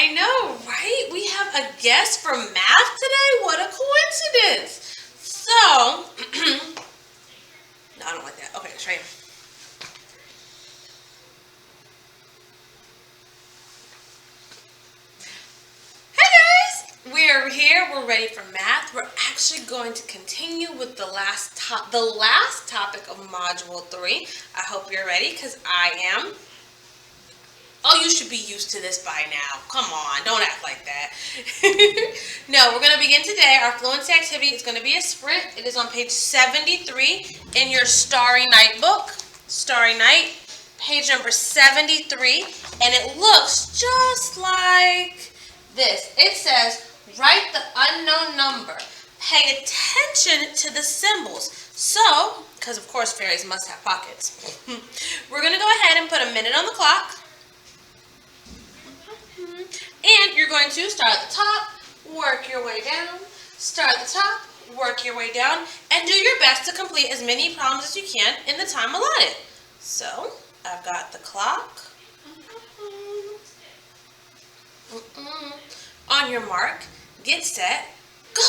I know, right? We have a guest from math today. What a coincidence. So, no, I don't like that. Okay, try it. Hey guys, we're here. We're ready for math. We're actually going to continue with the last topic of Module 3. I hope you're ready because I am. Oh, you should be used to this by now. Come on, don't act like that. No, we're going to begin today. Our fluency activity is going to be a sprint. It is on page 73 in your Starry Night book. Starry Night, page number 73. And it looks just like this. It says, write the unknown number. Pay attention to the symbols. So, because of course fairies must have pockets, we're going to go ahead and put a minute on the clock. And you're going to start at the top, work your way down, start at the top, work your way down, and do your best to complete as many problems as you can in the time allotted. So, I've got the clock. On your mark, get set, go!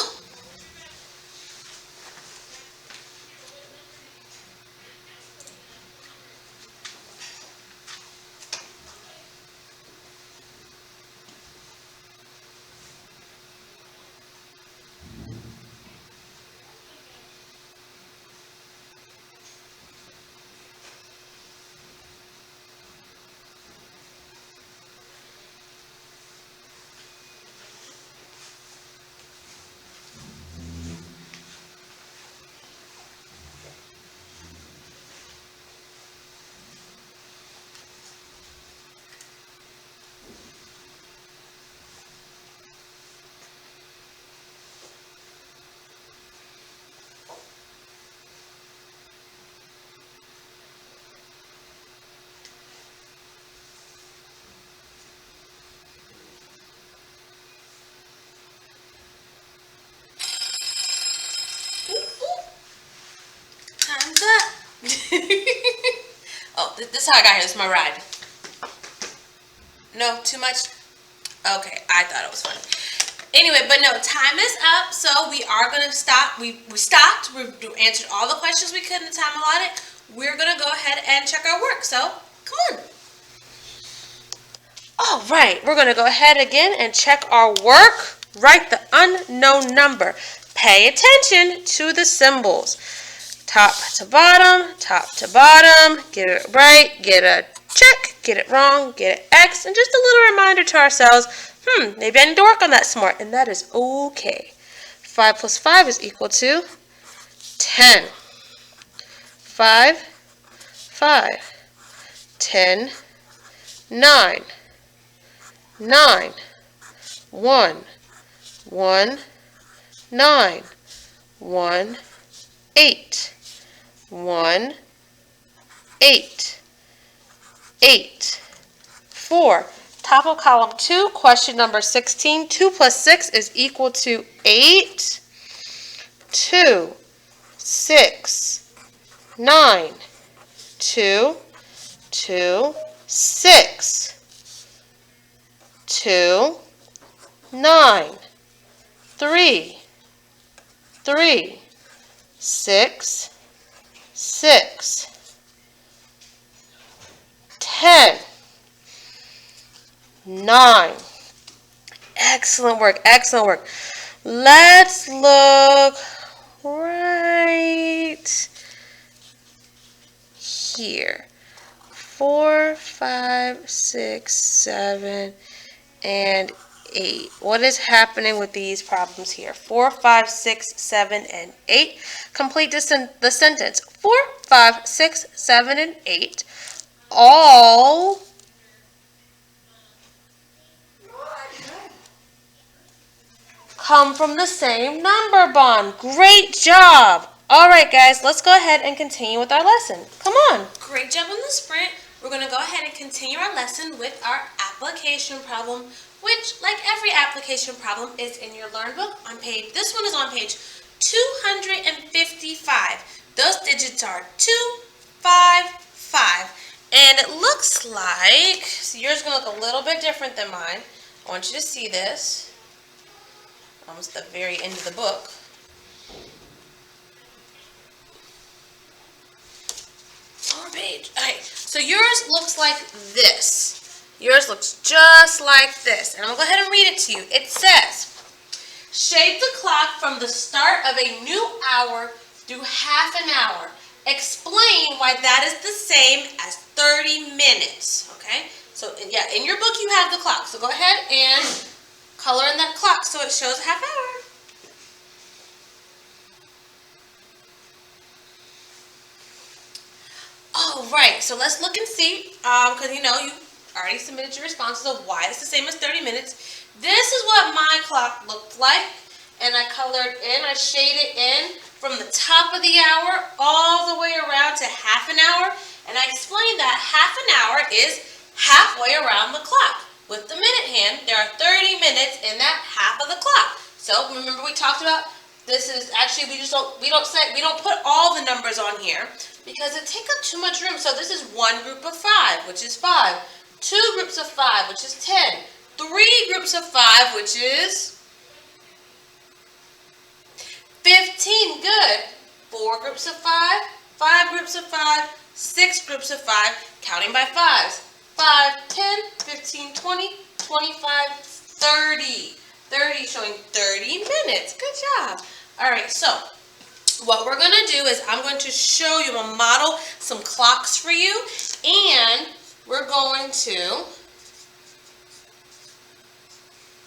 Time's up. Oh, this is how I got here. This is my ride. No, too much? Okay, I thought it was funny. Anyway, but no, time is up, so we are going to stop. We stopped. We answered all the questions we could in the time allotted. We're going to go ahead and check our work, so come on. All right, we're going to go ahead again and check our work. Write the unknown number. Pay attention to the symbols. Top to bottom, get it right, get a check, get it wrong, get an X, and just a little reminder to ourselves, maybe I need to work on that some more, and that is okay. 5 plus 5 is equal to 10. 5, 10, 9, 1, 9, 1, 8. 1, 8, 4. Top of column 2, question number 16. 2 plus 6 is equal to 8. 2, 6, 9. 2, 6. 2, 9. 3, 6. 10, 9. Excellent work, excellent work. Let's look right here. 4, 5, 6, 7, and 8. What is happening with these problems here? 4, 5, 6, 7, and 8. Complete the sentence. 4, 5, 6, 7, and 8 all come from the same number bond. Great job. All right, guys, let's go ahead and continue with our lesson. Come on. Great job on the sprint. We're going to go ahead and continue our lesson with our application problem, which, like every application problem, is in your Learn book on page, this one is on page 255. Those digits are 2, 5, 5. And it looks like, so yours is going to look a little bit different than mine. I want you to see this. Almost the very end of the book. More page. Okay, so yours looks like this. Yours looks just like this. And I'm going to go ahead and read it to you. It says, shape the clock from the start of a new hour through half an hour. Explain why that is the same as 30 minutes. Okay? So, yeah, in your book you have the clock. So go ahead and color in that clock so it shows a half hour. All right, so let's look and see, because you know you already submitted your responses of why it's the same as 30 minutes. This is what my clock looked like, and I colored in, I shaded in from the top of the hour all the way around to half an hour, and I explained that half an hour is halfway around the clock. With the minute hand, there are 30 minutes in that half of the clock. So remember we talked about this is actually we don't put all the numbers on here because it takes up too much room. So this is one group of 5, which is 5. 2 groups of 5, which is 10. 3 groups of 5, which is 15. Good. 4 groups of 5, 5 groups of 5, 6 groups of 5, counting by 5s. 5, 10, 15, 20, 25, 30. 30 showing 30 minutes. Good job. All right, so what we're going to do is I'm going to show you, I'm going to model some clocks for you, and we're going to,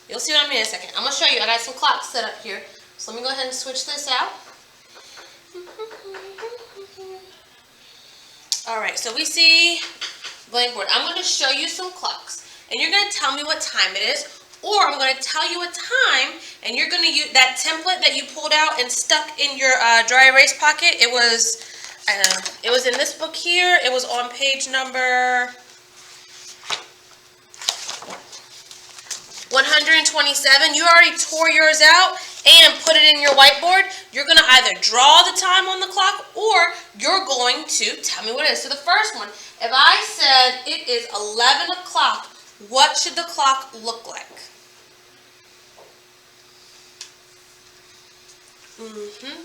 you'll see what I mean in a second. I'm going to show you, I got some clocks set up here. So let me go ahead and switch this out. All right, so we see blankboard. I'm going to show you some clocks, and you're going to tell me what time it is, or I'm going to tell you a time, and you're going to use that template that you pulled out and stuck in your dry erase pocket. It was in this book here. It was on page number 127. You already tore yours out and put it in your whiteboard. You're going to either draw the time on the clock, or you're going to tell me what it is. So the first one, if I said it is 11 o'clock, what should the clock look like?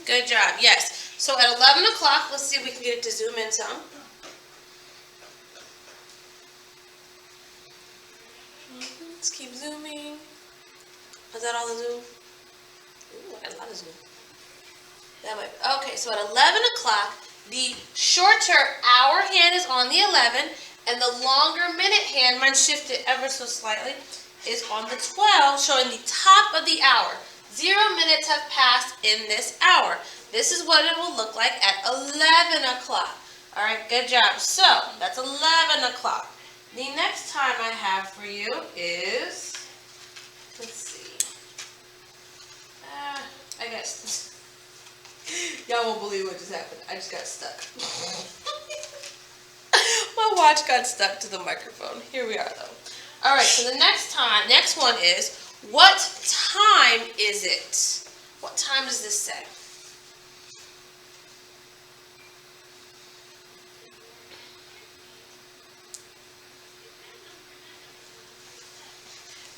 Good job. Yes. So at 11 o'clock, let's see if we can get it to zoom in some. Let's keep zooming. Is that all the zoom? Ooh, I got a lot of zoom. That way. Okay, so at 11 o'clock, the shorter hour hand is on the 11, and the longer minute hand, mine shifted ever so slightly, is on the 12, showing the top of the hour. 0 minutes have passed in this hour. This is what it will look like at 11 o'clock. All right, good job. So that's 11 o'clock. The next time I have for you is, let's see. I guess y'all won't believe what just happened. I just got stuck. My watch got stuck to the microphone. Here we are, though. All right, so the next one is, what time is it? What time does this say?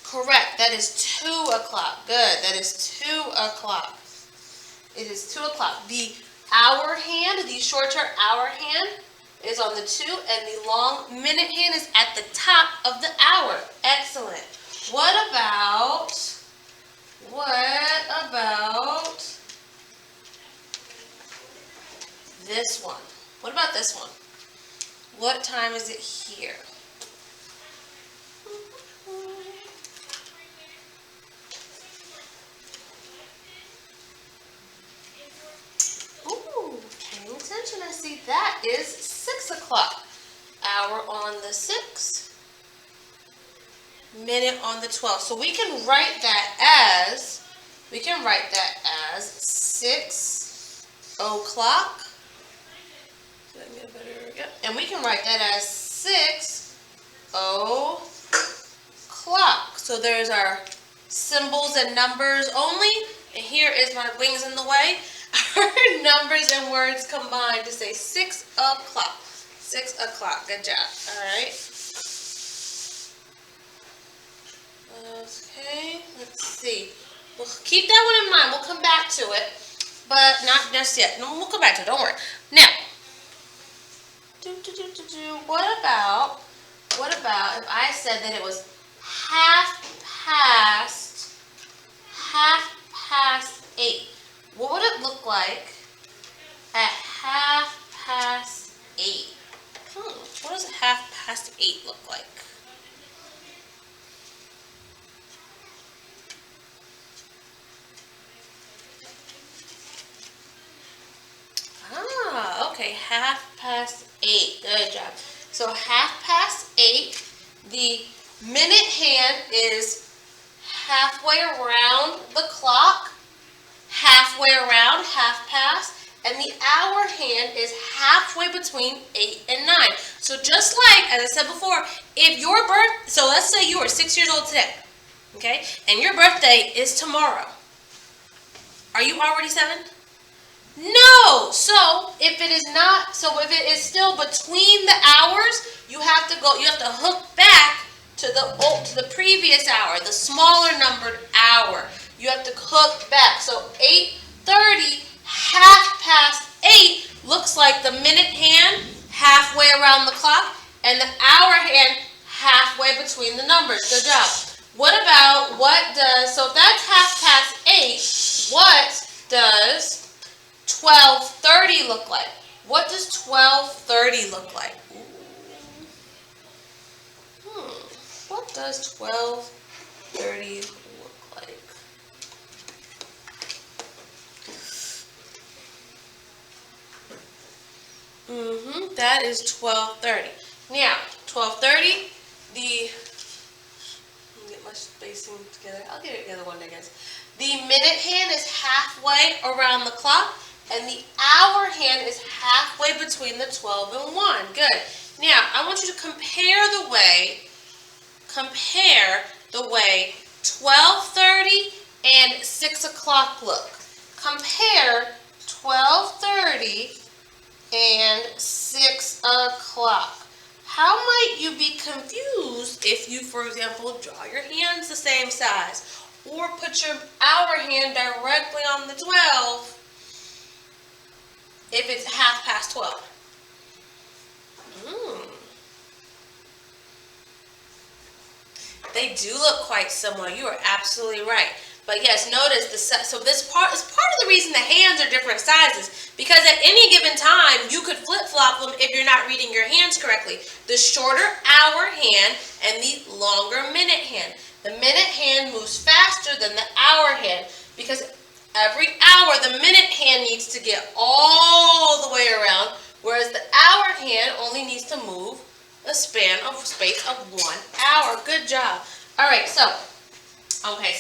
Correct. That is 2 o'clock. Good. That is 2 o'clock. It is 2 o'clock. The hour hand, the shorter hour hand, is on the 2, and the long minute hand is at the top of the hour. Excellent. What about this one? What about this one? What time is it here? Ooh, paying attention. I see that is 6 o'clock. Hour on the 6. Minute on the 12. So we can write that as 6 o'clock. And we can write that as 6 o'clock. So there's our symbols and numbers only. And here is my wings in the way. Our numbers and words combined to say 6 o'clock. 6 o'clock. Good job. All right. Okay, let's see. We'll keep that one in mind. We'll come back to it, but not just yet. No, we'll come back to it. Don't worry. Now, what about if I said that it was half past 8? What would it look like at 8:30? What does 8:30 look like? Okay, 8:30. Good job. So 8:30, the minute hand is halfway around the clock, halfway around 8:30, and the hour hand is halfway between 8 and 9. So just like, as I said before, if your so let's say you are 6 years old today, okay, and your birthday is tomorrow. Are you already 7? No. So if it is still between the hours, you have to hook back to the previous hour, the smaller numbered hour. You have to hook back. So 8:30, 8:30 looks like the minute hand halfway around the clock and the hour hand halfway between the numbers. Good job. So if that's 8:30, what does 12:30 look like? What does 12:30 look like? What does 12:30 look like? That is 12:30. Now, 12:30, let me get my spacing together. I'll get it together one day, guys. The minute hand is halfway around the clock, and the hour hand is halfway between the 12 and 1. Good. Now, I want you to compare the way 12:30 and 6 o'clock look. Compare 12:30 and 6 o'clock. How might you be confused if you, for example, draw your hands the same size or put your hour hand directly on the 12 if it's 12:30? They do look quite similar. You are absolutely right. But yes, notice so this part is part of the reason the hands are different sizes, because at any given time you could flip-flop them if you're not reading your hands correctly. The shorter hour hand and the longer minute hand. The minute hand moves faster than the hour hand because every hour the minute hand needs to get all the way around, whereas the hour hand only needs to move a space of 1 hour. Good job. All right, so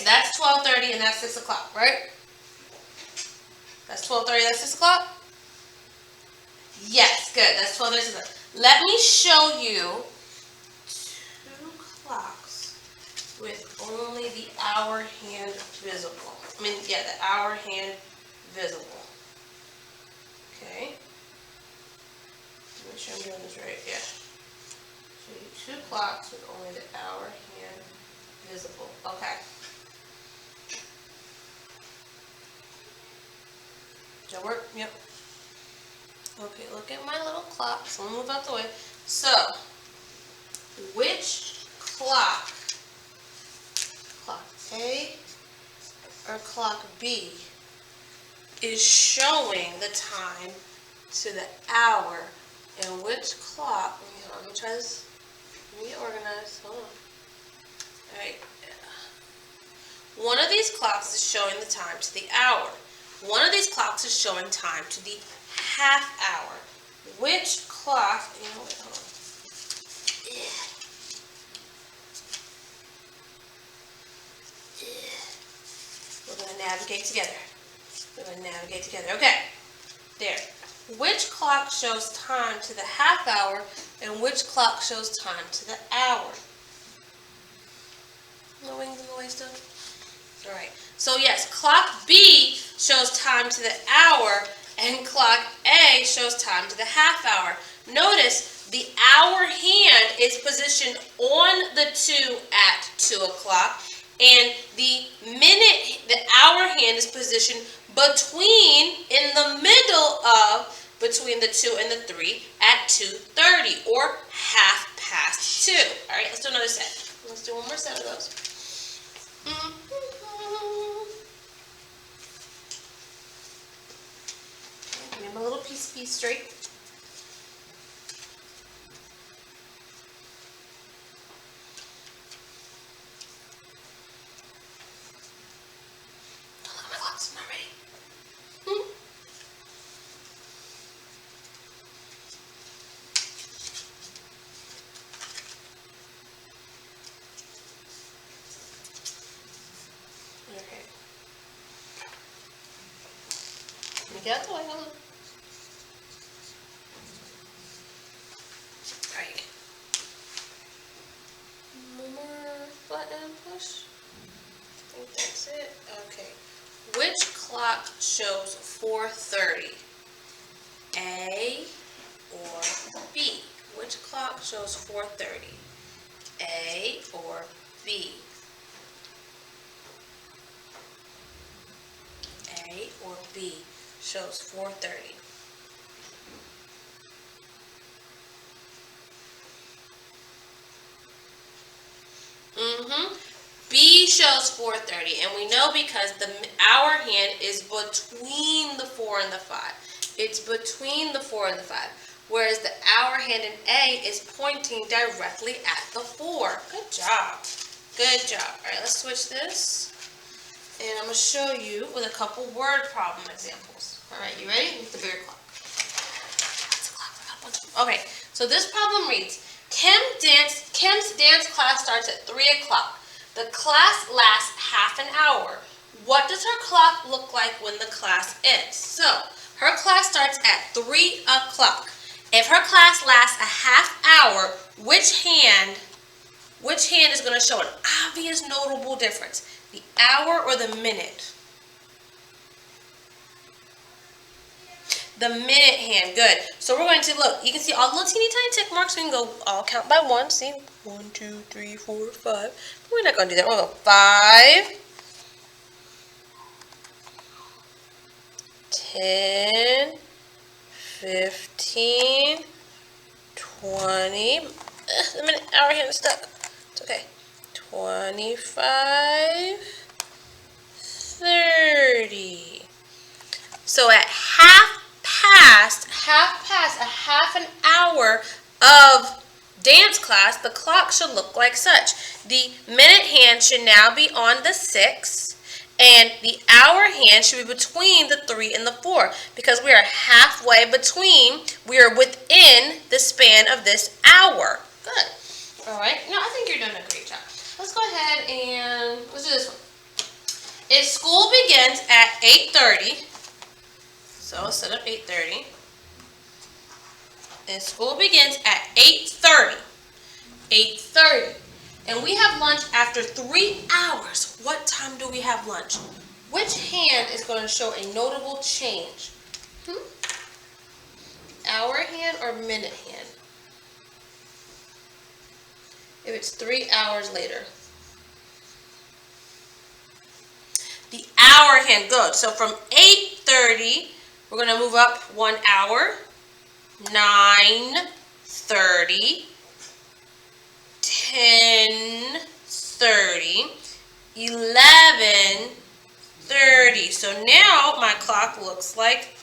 that's 12:30 and that's 6 o'clock, right? That's 12:30, that's 6 o'clock? Yes, good. That's 12:30, 6 o'clock. Let me show you 2 clocks with only the hour hand visible. The hour hand visible. Okay. Make sure I'm doing this right. Yeah. Show you 2 clocks with only the hour hand visible. Okay. Does that work? Yep. Okay, look at my little clock. So I'm gonna move out the way. So, which clock A or clock B, is showing the time to the hour, and which clock? Let me try this. Let me get organized. Hold on. All right. One of these clocks is showing the time to the hour. One of these clocks is showing time to the half hour. Which clock? Hold on. We're going to navigate together. Okay. There. Which clock shows time to the half hour and which clock shows time to the hour? No wings in the way still? Alright. So yes, clock B shows time to the hour and clock A shows time to the half hour. Notice the hour hand is positioned on the 2 at 2 o'clock And the hour hand is positioned in the middle of, between the 2 and the 3 at 2:30 or 2:30. All right, let's do another set. Let's do one more set of those. Give me my little piece straight. Get out the way, hold on. Alright. One more button push. I think that's it. Okay. Which clock shows 4:30? A or B? Which clock shows 4:30? A or B? A or B shows 4:30. B shows 4:30, and we know because the hour hand is between the 4 and the 5. It's between the 4 and the 5, whereas the hour hand in A is pointing directly at the 4. Good job. Good job. All right, let's switch this. And I'm going to show you with a couple word problem examples. All right, you ready? With the bigger clock. Okay, so this problem reads, Kim's dance class starts at 3 o'clock. The class lasts half an hour. What does her clock look like when the class ends? So, her class starts at 3 o'clock. If her class lasts a half hour, which hand is going to show an obvious notable difference? The hour or the minute? The minute hand. Good. So we're going to look. You can see all the little teeny tiny tick marks. We can go all count by one. See? 1, 2, 3, 4, 5. But we're not going to do that. We're going to go 5, 10, 15, 20. The minute hour hand is stuck. It's okay. 25, 30. So at half past a half an hour of dance class, the clock should look like such. The minute hand should now be on the 6, and the hour hand should be between the 3 and the 4, because we are halfway between, we are within the span of this hour. Good. All right. No, I think you're doing a great job. Let's go ahead and let's do this one. If school begins at 8:30, so set up 8:30. And school begins at 8:30. 8:30. And we have lunch after 3 hours. What time do we have lunch? Which hand is going to show a notable change? Hour hand or minute hand? If it's 3 hours later. The hour hand, good. So from 8:30, we're going to move up 1 hour. 9:30, 10:30, 11:30. So now my clock looks like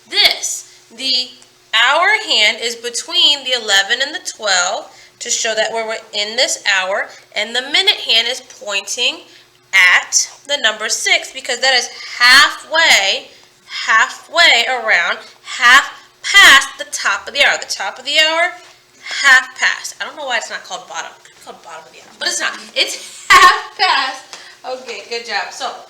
this. The hour hand is between the 11 and the 12 to show that we're in this hour, and the minute hand is pointing at the number 6 because that is halfway around, half past the top of the hour. The top of the hour, half past. I don't know why it's not called bottom. It's called bottom of the hour, but it's not. It's half past. Okay, good job. So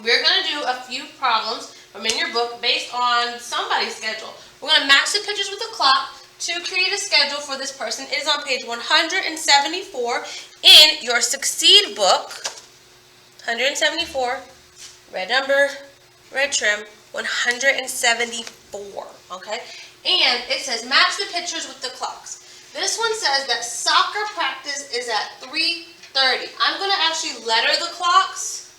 we're going to do a few problems from in your book based on somebody's schedule. We're going to match the pictures with the clock to create a schedule for this person. It is on page 174 in your Succeed book. 174, red number, red trim, 174, okay? And it says match the pictures with the clocks. This one says that soccer practice is at 3:30 5:30. I'm going to actually letter the clocks.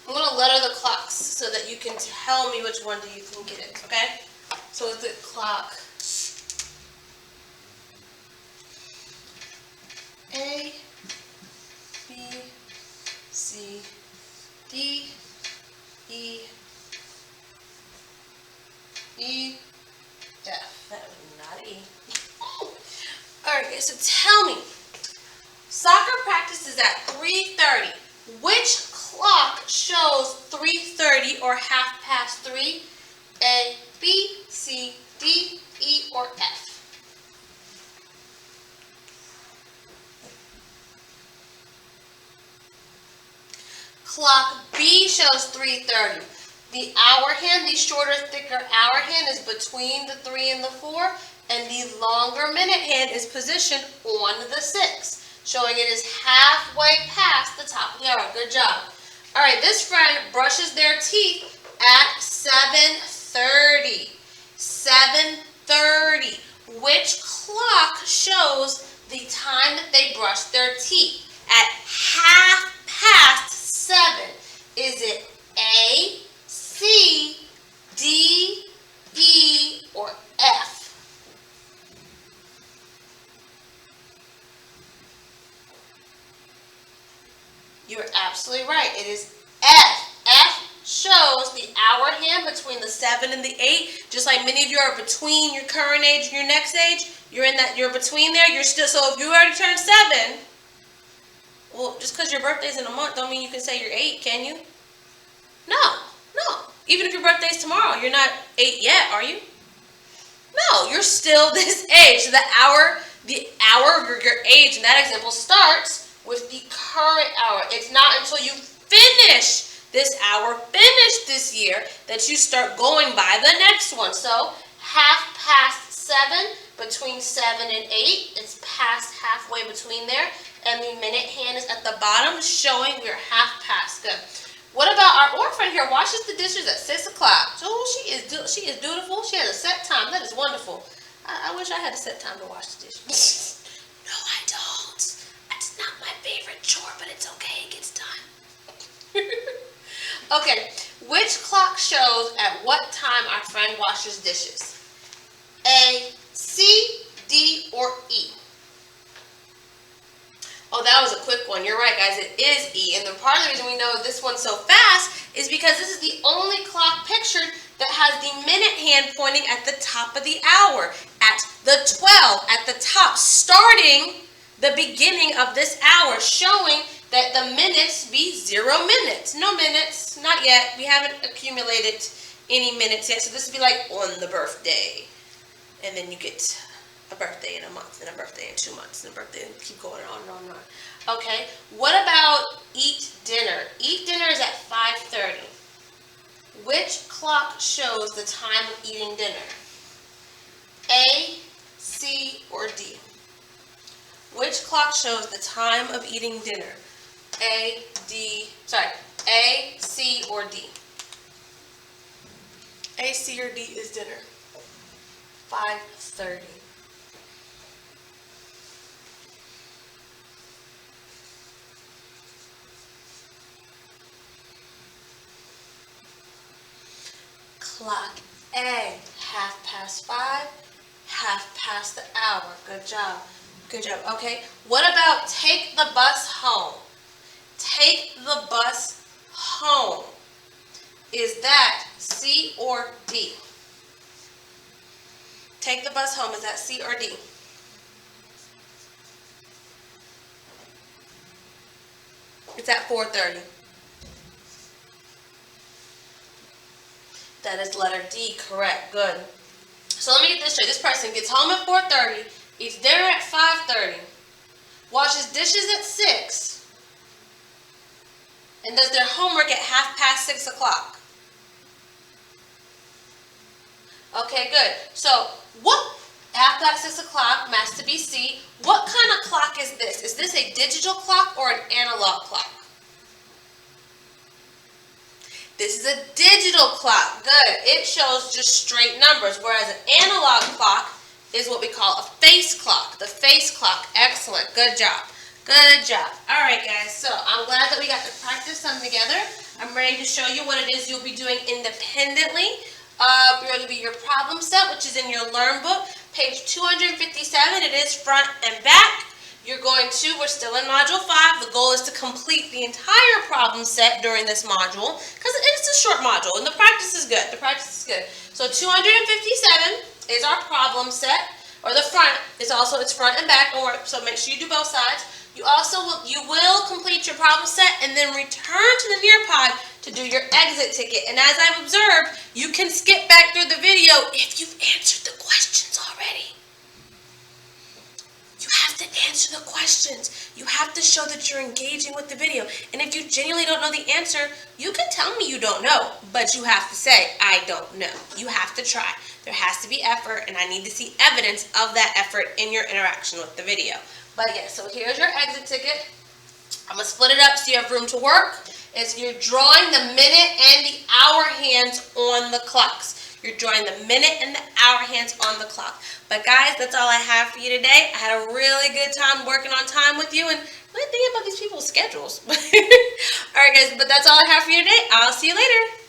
I'm going to letter the clocks so that you can tell me which one do you think it is, okay? So is it clock A, B, C, D, E, F. That was not E. Alright, so tell me, soccer practice is at 3:30. Which clock shows 3:30 or 3:30? A, B, C, D, E, or F? Clock B shows 3:30. The hour hand, the shorter, thicker hour hand is between the 3 and the 4, and the longer minute hand is positioned on the 6, showing it is halfway past the top of the hour. Good job. All right, this friend brushes their teeth at 7:30. 7:30. Which clock shows the time that they brush their teeth? At 7:30. Is it A, C, D, E, or F? You're absolutely right. It is F. F shows the hour hand between the 7 and the 8. Just like many of you are between your current age and your next age. You're between there. You're still, so if you already turned 7, well, just because your birthday's in a month don't mean you can say you're 8, can you? No. Even if your birthday's tomorrow, you're not 8 yet, are you? No, you're still this age. So the hour of your age in that example starts with the current hour. It's not until you finish this hour, finish this year, that you start going by the next one. So 7:30, between 7 and 8. It's past halfway between there. And the minute hand is at the bottom, showing we're half past. Good. What about our orphan here? Washes the dishes at 6 o'clock. Oh, she is dutiful. She has a set time. That is wonderful. I wish I had a set time to wash the dishes. No, I don't. That's not my favorite chore, but it's okay. It gets done. Okay. Which clock shows at what time our friend washes dishes? A, C, D, or E? Oh, that was a quick one. You're right, guys. It is E. And the part of the reason we know this one's so fast is because this is the only clock pictured that has the minute hand pointing at the top of the hour, at the 12, at the top, starting the beginning of this hour, showing that the minutes be 0 minutes. No minutes, not yet. We haven't accumulated any minutes yet. So this would be like on the birthday. And then you get a birthday in a month, and a birthday in 2 months, and a birthday, and keep going on and on and on. Okay, what about eat dinner? Eat dinner is at 5:30. Which clock shows the time of eating dinner? A, C, or D? Which clock shows the time of eating dinner? A, C, or D? A, C, or D is dinner. 5:30. Clock A, 5:30, 5 the hour. Good job. Good job. Okay. What about take the bus home? Take the bus home. Is that C or D? Take the bus home. Is that C or D? It's at 4:30. That is letter D, correct. Good. So let me get this straight. This person gets home at 4:30, eats dinner at 5:30, washes dishes at 6, and does their homework at 6 o'clock. Okay, good. So what, 6 o'clock, math to be C, what kind of clock is this? Is this a digital clock or an analog clock? This is a digital clock. Good. It shows just straight numbers, whereas an analog clock is what we call a face clock. The face clock. Excellent. Good job. Good job. All right, guys. So I'm glad that we got to practice some together. I'm ready to show you what it is you'll be doing independently. We're going to be your problem set, which is in your Learn book, page 257. It is front and back. We're still in Module 5. The goal is to complete the entire problem set during this module because it's a short module and the practice is good. So 257 is our problem set, or the front is also, it's front and back, so make sure you do both sides. You will complete your problem set and then return to the Nearpod to do your exit ticket. And as I've observed, you can skip back through the video if you've answered the questions already. You have to answer the questions. You have to show that you're engaging with the video. And if you genuinely don't know the answer, you can tell me you don't know, but you have to say, I don't know. You have to try. There has to be effort, and I need to see evidence of that effort in your interaction with the video. But yeah, so here's your exit ticket. I'm going to split it up so you have room to work. You're drawing the minute and the hour hands on the clocks. You're drawing the minute and the hour hands on the clock. But guys, that's all I have for you today. I had a really good time working on time with you and really thinking about these people's schedules. All right, guys, but that's all I have for you today. I'll see you later.